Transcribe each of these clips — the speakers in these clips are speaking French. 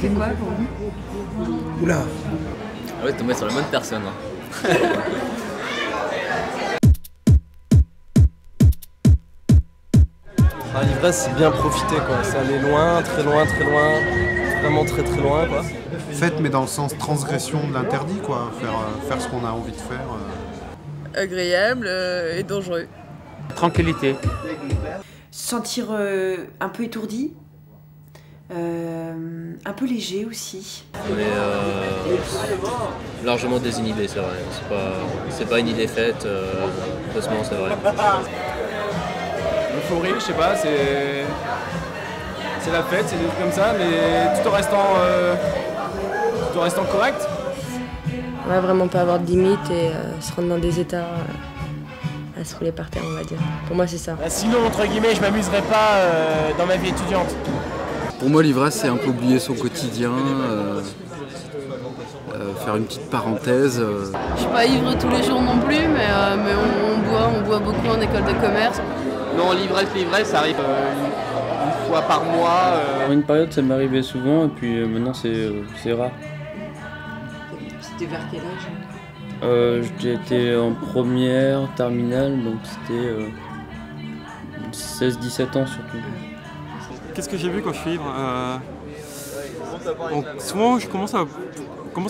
C'est quoi pour vous? Oula. Ah ouais, t'es tombé sur la bonne personne. Hein. L'ivresse, c'est bien profiter, quoi. C'est aller loin, vraiment très très loin, quoi. Fête, mais dans le sens transgression de l'interdit, quoi. Faire ce qu'on a envie de faire. Agréable et dangereux. Tranquillité. Se sentir un peu étourdi, un peu léger aussi. On est largement désinhibé, c'est vrai. C'est pas une idée faite, faussement, c'est vrai. L'euphorie, je sais pas, c'est la fête, c'est des trucs comme ça, mais tout en restant correct. Ouais, vraiment pas avoir de limites et se rendre dans des états à se rouler par terre, on va dire. Pour moi, c'est ça. Sinon, entre guillemets, je m'amuserais pas dans ma vie étudiante. Pour moi, l'ivresse, c'est un peu oublier son quotidien, faire une petite parenthèse. Je suis pas ivre tous les jours non plus, mais on boit beaucoup en école de commerce. Non, l'ivresse, ça arrive une fois par mois. À une période, ça m'arrivait souvent, et puis maintenant, c'est rare. C'était vers quel âge? J'étais en première, terminale, donc c'était 16-17 ans surtout. Qu'est-ce que j'ai vu quand je suis ivre souvent, je commence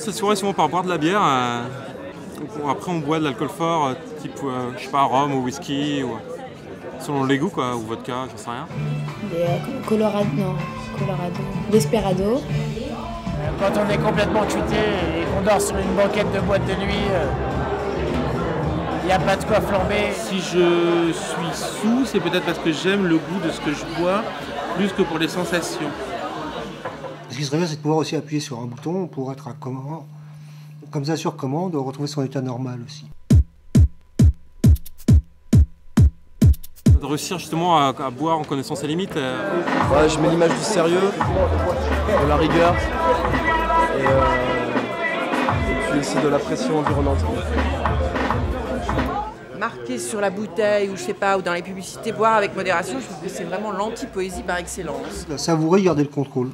la soirée souvent par boire de la bière. Après, on boit de l'alcool fort, type, je sais pas, rhum ou whisky, ou, selon les goûts, quoi, ou vodka, j'en sais rien. Colorado, Desperado. Quand on est complètement cuité et qu'on dort sur une banquette de boîte de nuit, il n'y a pas de quoi flamber. Si je suis sous, c'est peut-être parce que j'aime le goût de ce que je bois, plus que pour les sensations. Ce qui serait bien, c'est de pouvoir aussi appuyer sur un bouton pour être comme ça sur commande, retrouver son état normal aussi. De réussir justement à boire en connaissant ses limites. Ouais, je mets l'image du sérieux, de la rigueur et puis aussi de la pression environnante. Marqué sur la bouteille ou je sais pas, ou dans les publicités, boire avec modération, je trouve que c'est vraiment l'anti-poésie par excellence. Savourer, garder le contrôle.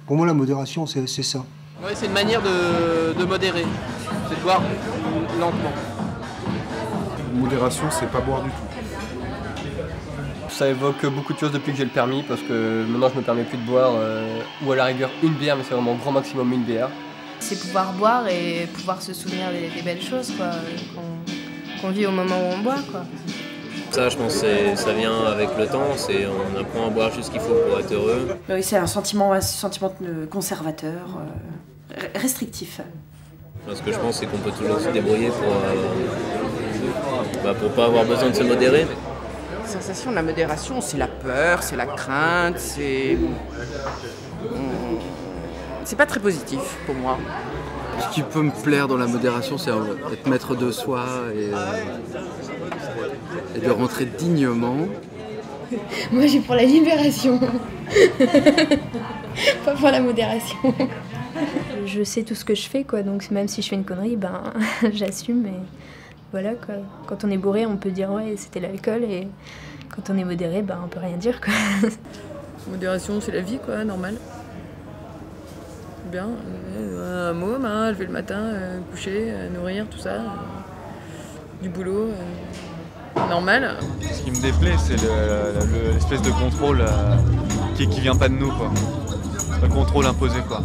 Pour moi, la modération, c'est ça. Ouais, c'est une manière de modérer, c'est de boire lentement. Modération, c'est pas boire du tout. Ça évoque beaucoup de choses depuis que j'ai le permis, parce que maintenant je me permets plus de boire, ou à la rigueur une bière, mais c'est vraiment grand maximum une bière. C'est pouvoir boire et pouvoir se souvenir des belles choses, quoi, qu'on vit au moment où on boit, quoi. Ça, je pense que ça vient avec le temps, on apprend à boire juste ce qu'il faut pour être heureux. Oui, c'est un sentiment conservateur, restrictif. Ce que je pense, c'est qu'on peut toujours se débrouiller pour pas avoir besoin de se modérer. La sensation de la modération, c'est la peur, c'est la crainte, c'est pas très positif pour moi. Ce qui peut me plaire dans la modération, c'est être maître de soi et de rentrer dignement. Moi, j'ai pour la libération, pas pour la modération. Je sais tout ce que je fais, quoi, donc même si je fais une connerie, ben j'assume et voilà, quoi. Quand on est bourré, on peut dire ouais, c'était l'alcool, et quand on est modéré, ben on peut rien dire, quoi. Modération, c'est la vie, quoi, normal. Bien, un môme, lever le matin, coucher, nourrir, tout ça, du boulot, normal. Ce qui me déplaît, c'est l'espèce de contrôle qui vient pas de nous, quoi. Le contrôle imposé, quoi.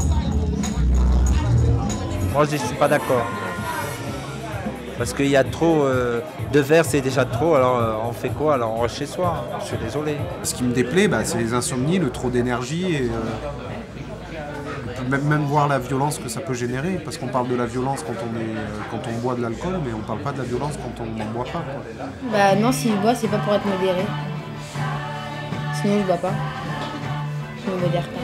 Moi, je suis pas d'accord. Parce qu'il y a trop de verre, c'est déjà trop, alors on fait quoi? Alors on reste chez soi, je suis désolé. Ce qui me déplaît, c'est les insomnies, le trop d'énergie et même voir la violence que ça peut générer, parce qu'on parle de la violence quand on boit de l'alcool, mais on parle pas de la violence quand on n'en boit pas, quoi. Bah non, si je bois, c'est pas pour être modéré. Sinon je bois pas. Je me modère pas.